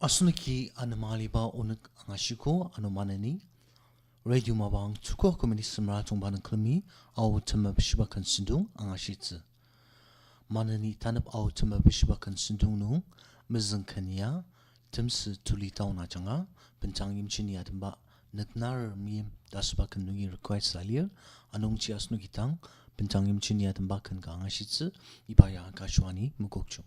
Asuniki anamaliba unik angashiko anumanani radio mabang tuko komedi semra tungban klemi au tema bishibakan sindung angashitse manani tanap au tema bishibakan sindung nu mizangkania temse tulitau na janga pencang yimchini adamba naknar miem dasbakan nungi request salir anung chi asnukitang pencang yimchini adamba kan angashitse ibaya akashwani mukokchu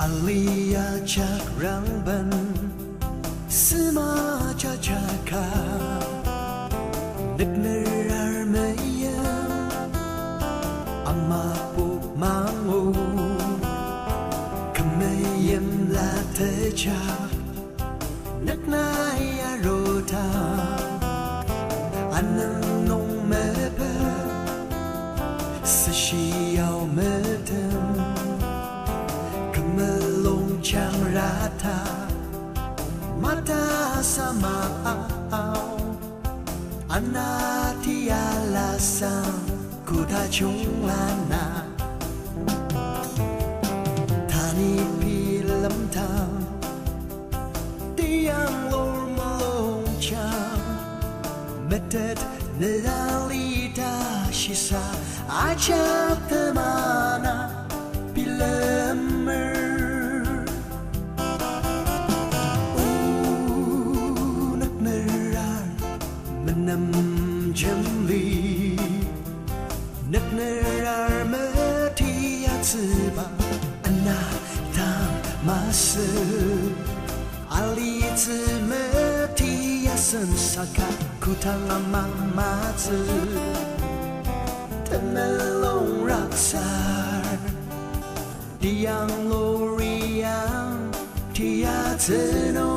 Alia cakrang ban Sema cacaka Negnerar mayam Amapu mangu Kamayam la teja Nagnaya rota Anang nong mepe Sishiyao metem Melong chang rata mata sama anati alasan kuda chungana tani pilam tam tiang lor melong chang metet nelalita shisa ajak temana pilamer Nam jamli naknerar mati atsuba anata masu ali mati yasan saka kutang amamatsu temelong raksar diang loriang tiateno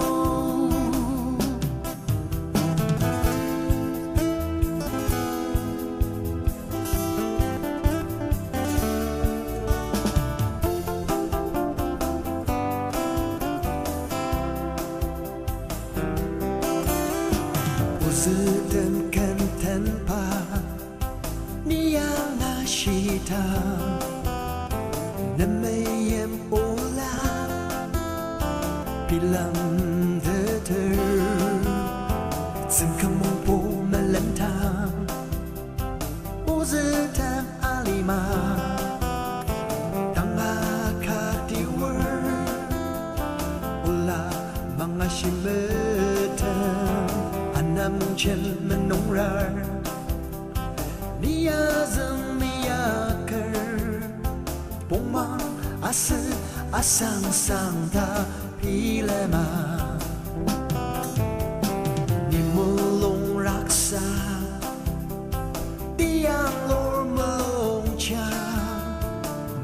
Sedangkan tanpa niang nasyita namayam ola pilang deter sengkamu po melentang uzetam alima tanpa katiwar ola mga shimetam Nam chen menong rar Nia zang nia ker Pongmang asa asang sang ta pilema Ni mulong raksa Tiang lor melong cha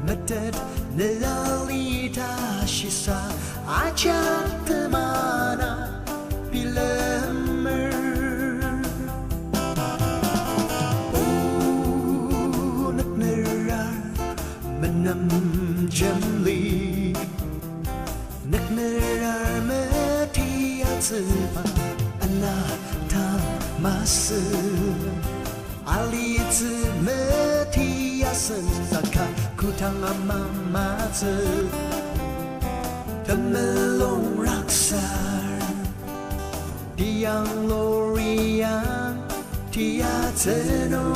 Metet nelalita shisa Ajak temana pilemer Nam jamli naknerar mati atsuba anata masu ali mati yasan saka kutang amamatsu temelong raksar diang loriang tiateno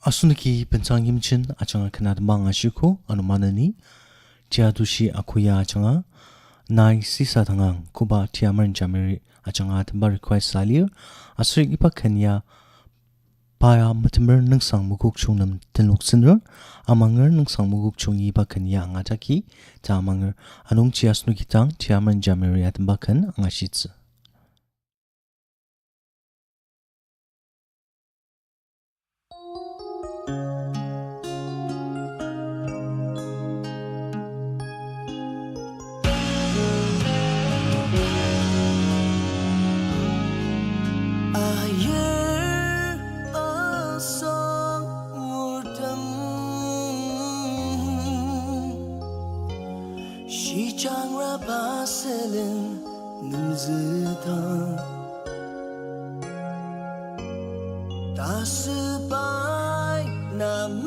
Asuniki pencang yimchin achanga kanad manga shiko anumanani tiadushi akuya achanga nai sisa tangang kuba tiamern jamiri achanga tamba request salir asrik ipa kanya paya matmer nangsang muguk chungnam tenluk sinur amanger nangsang muguk chungi ipa kanya angataki ta amanger anung chiasnukitang tiamern jamiri atamba kan angashitse 바셀은 눈즈던 따스바이 나맨나브라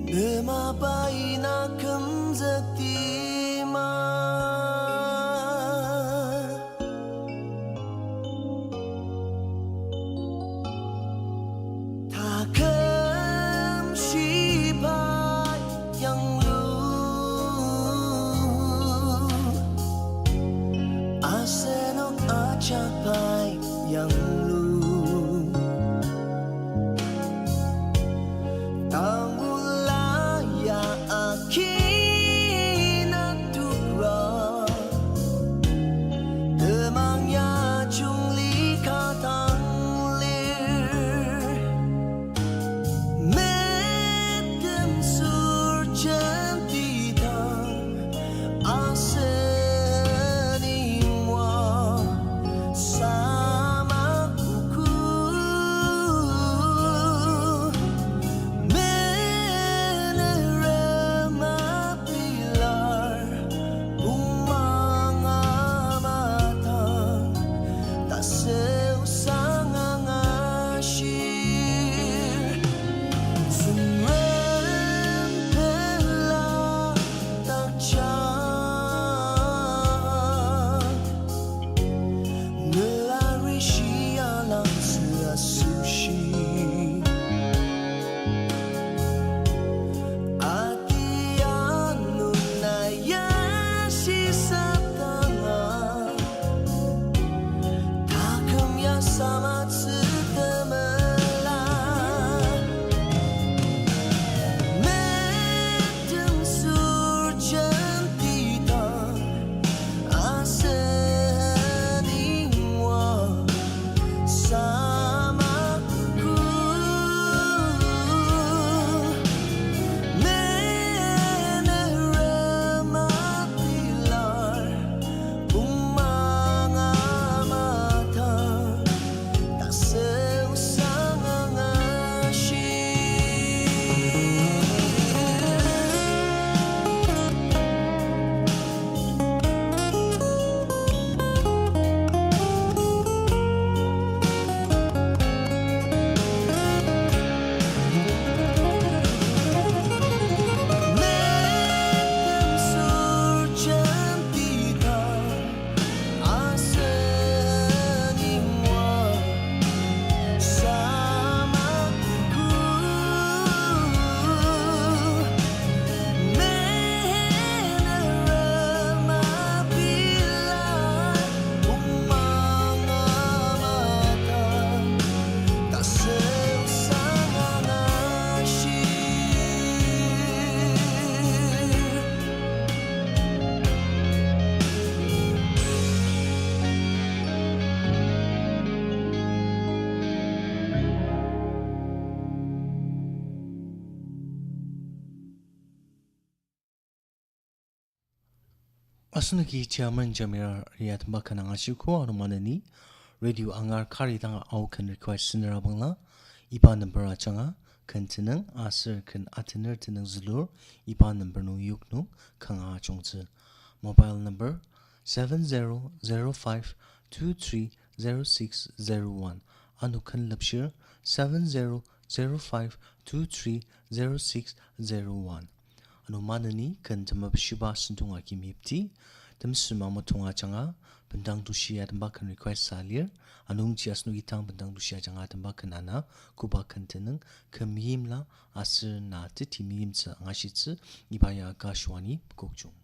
느마바이 나 금적디마 Capai yang lu Tangulaya akinatukra Demangnya jungli katanglir Medem surjan tidang ase Asnuki chairman Jamir Riyad Bakana Ashiko Anumanani Radio Angar Karitanga Aukan request Sinarabangla Ipa number Achanga Kantinang Asir Kan Atiner Tinang Zulur Ipa number no Yuknu Kanga Chongzi Mobile number 7005230601 Anukan Lapshir 7005230601 Anumanani kan tamabshiba sentunga kimipti tamsuma motunga changa bendang dusia tembakan request salir anung jias nugitang bendang dusia changa tembakan ana kubakan teneng kemimla asir na titimimsa ngashitsi ibaya gashwani kokjung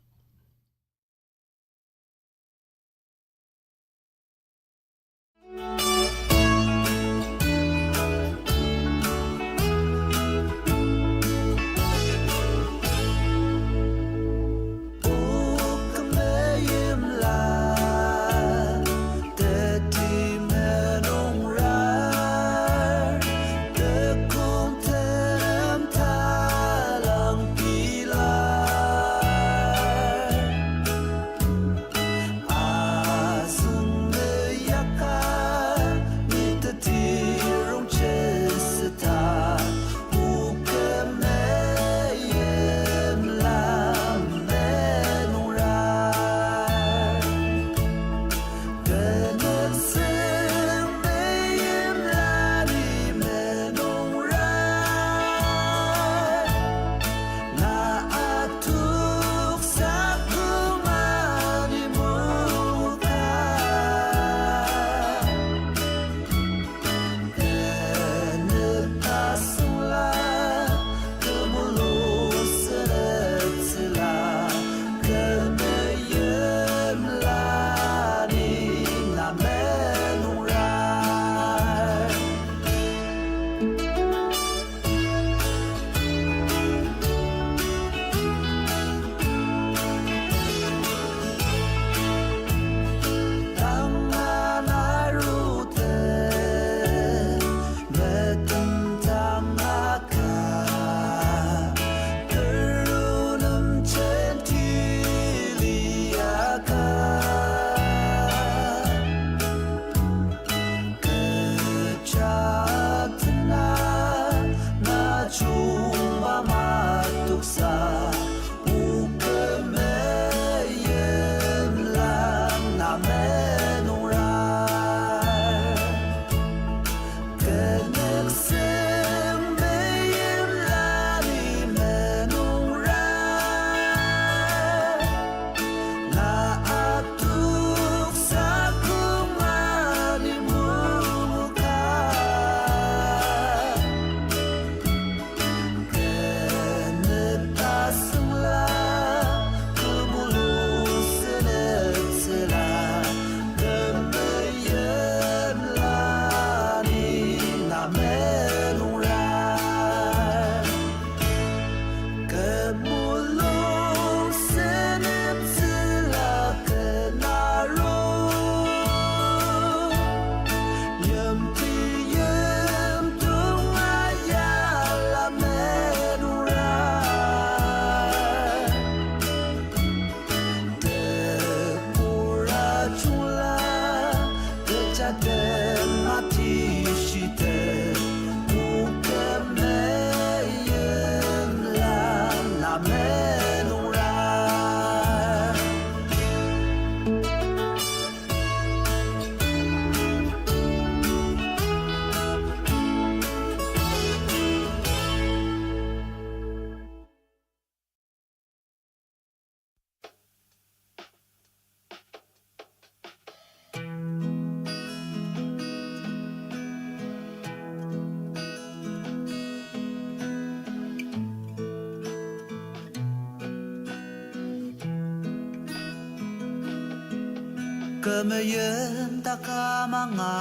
Kamayan taka mga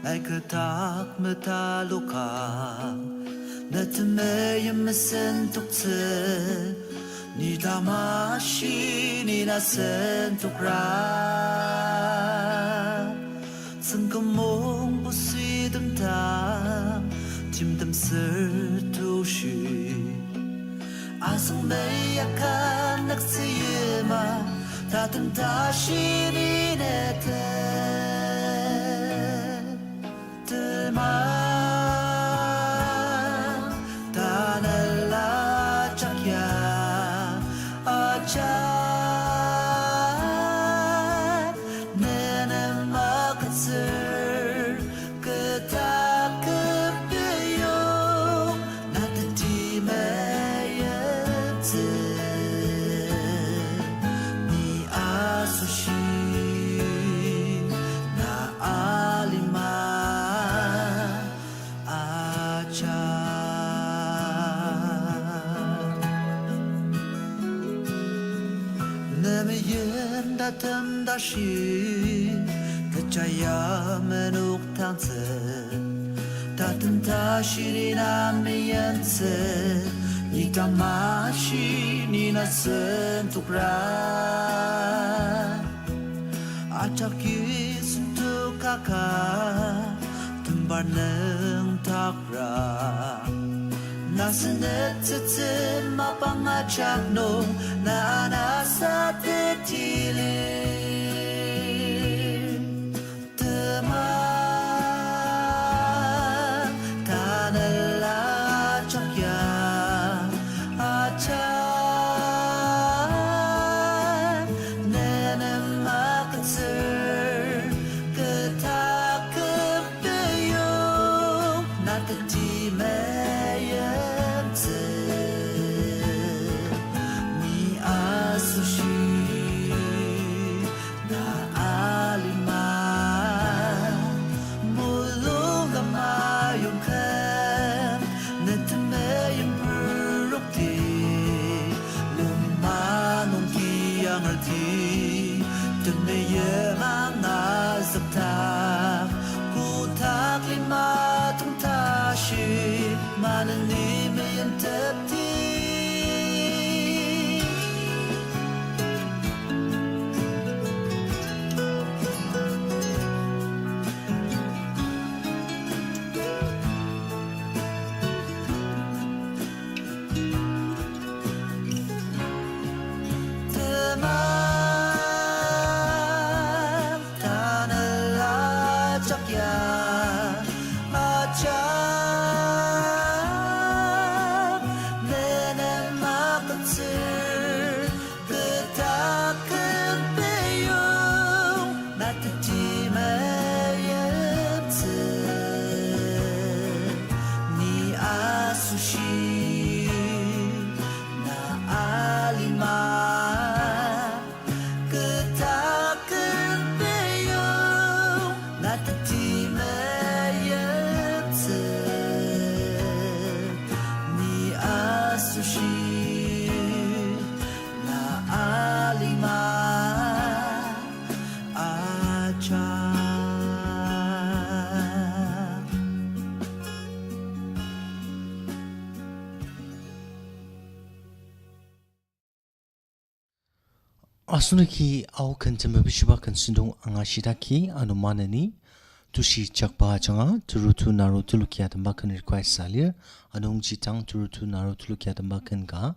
Ay katak mataluka Natamay masentuk tse Ni damashi ni nasentuk ra Sangkamong busi damdam Tim dam ser tu shi Asang may akan nagsiyema Tatang tashi ni nete Teman Tanala chakya Achay Nene makatsir Ketak kepiyong Natati mayetse Tam dashi kachaya menuk tangse Tatum tashi na miyense Ni tamashi ni na sentukra Ataki suntuk kaka Tumbar neng takra Nasenet tete mapangachak no Na nasa tetili Teman Tanala chakya Achay Nene makatsir Ketak kepiyong Natati Asunaki au kantama bishiba kansindong angashidaki anumanani tushi chakpa changa turutu naru tulukia tambakan request salir anong jitang turutu naru tulukia tambakan ka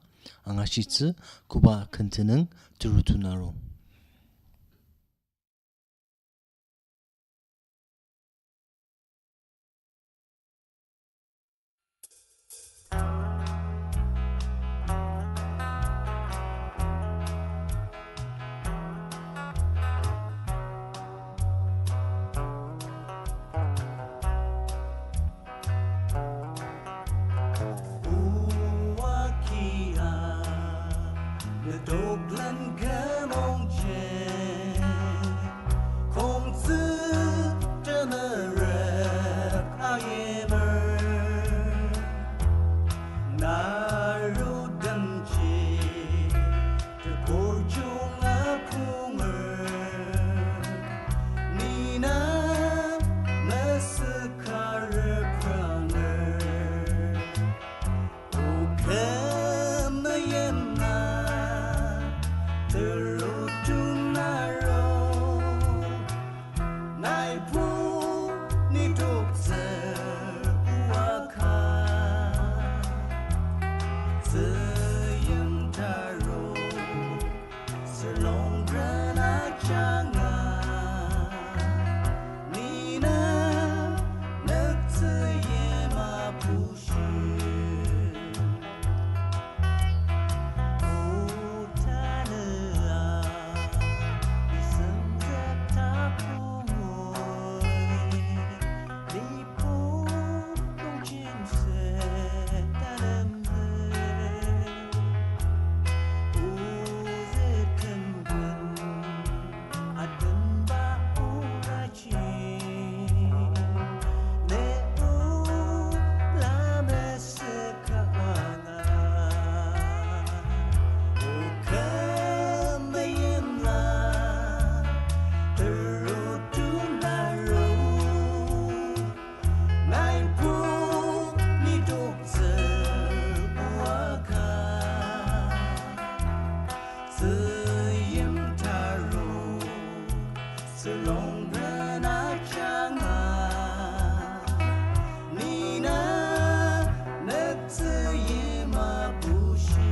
angashitsu kuba kanteneng turutu naru tục lần khẽ mong che không giữ trở mơ rệt ai mơ na ru đâm chi từ cổ chung lá khu mơ ni na na sự khá rệt pranger o kem na yem na từ ru chung na ro nai pu ni tục giờ qua kha giờ yếm ta ro giờ lòng ra na chang à ni na nấc giờ yếm à pu shi ô ta nơ à đi sớm dẹp ta khu ngồi đi phố công trên xe ta đâm về ô dễ thân gần à đâm ba ô ra chi để ô la mẹ sẽ cả ngà ô khá mê em là từ rô tu na rô nai pu ni tục giờ qua kha giờ yếm ta rô giờ lòng ra na chang à ni na nấc giờ yếm à pu shi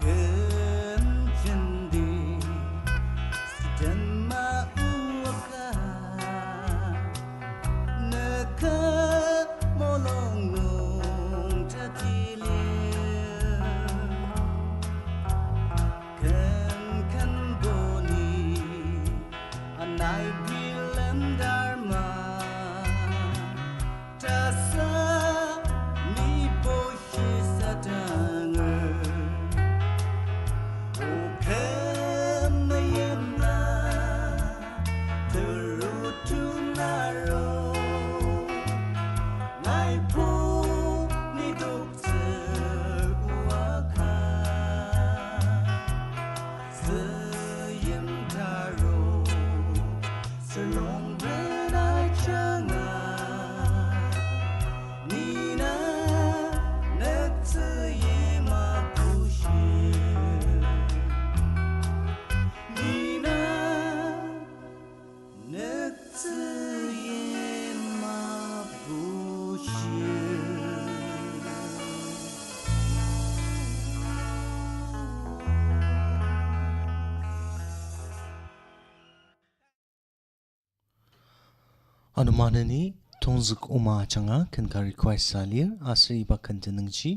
ken chân đi si chân ma uaka nơ khá mô lòng nung ta ti lia ken kan boni anai bilam dharma ta sa ni bo shi satanger ô kem mê em là từ ru tu na rô nai pu ni tục giờ qua kha giờ yếm ta rô giờ lòng ra na chang à ni na nấc giờ yếm à pu shi ni na nấc giờ yếm à pu shi Anumanani tongzuk uma changa kan ka request salir asri ba kan tenengchi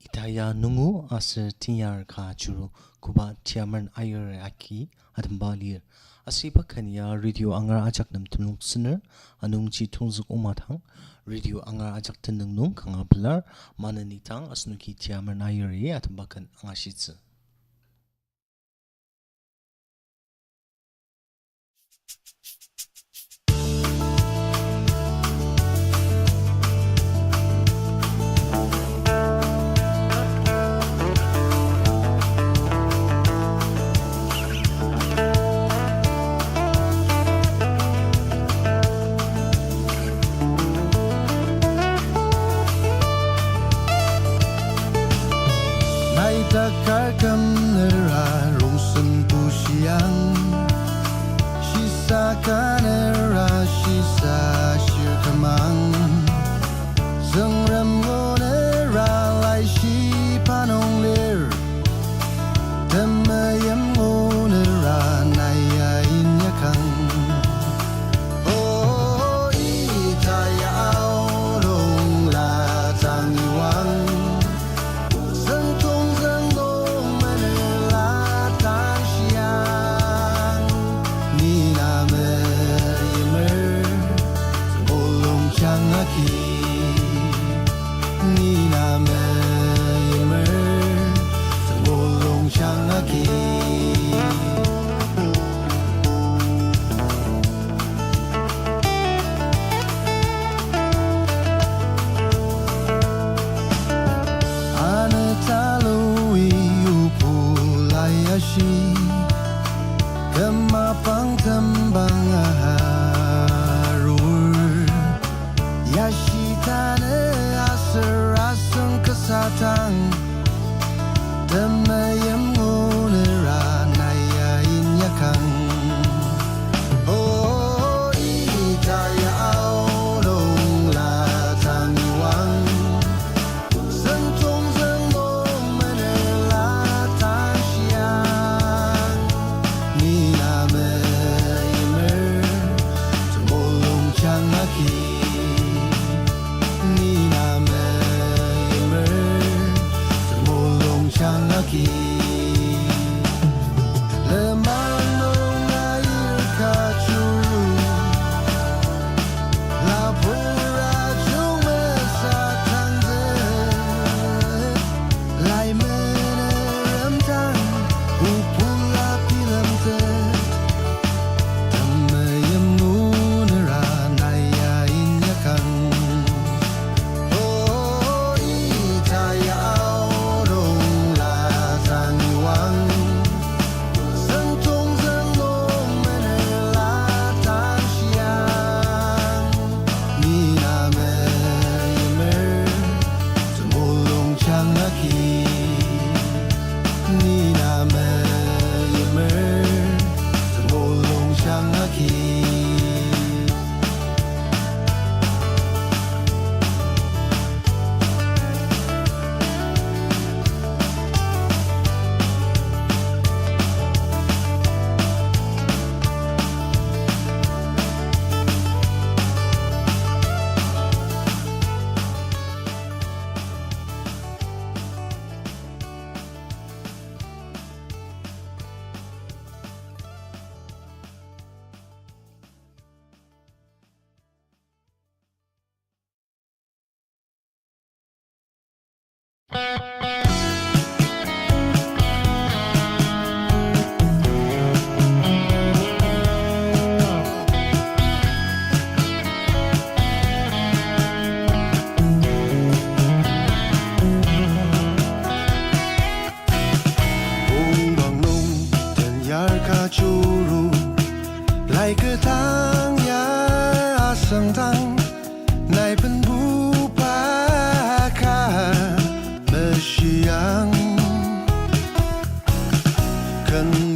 itaya nungu asir tinyar ka churu kuba tiaman ayur aki adambalir asri ba kan ya radio angar ajak nam tunung siner anungchi tongzuk uma thang radio angar ajak teneng nung kanga belar manani tang asnuki tiaman ayur ye adambakan angashitsu nai ta kar kam nera rosen pu siang shisa kanera shisa shir kamang zeng rem go nera lai shi panong lir tem yem go nera nai ya in yakang oh ita ya ao long la si Kemapang tembang aharur Yashitane asarasang kesatang Demayam ngunera nayain yakang Oh itaya aulong latang iwang Sentong zengmong menelatang siang Nina meyimer Temolong chang maki Nina meyimer Temolong chang maki Lemanong air kacuru Lapura jung mesatang zet Lai menerem tang Upula pilam zet Temayam ngunera nayain yakang Oh itaya aurong latang iwang Sentong zengmong menelatang siang Nina meyimer Temolong chang maki Nina meyimer Temolong chang maki Bong nung dan yar kacuru Lai ketang ya asang tang Nai pen bupaka Bersiang Ken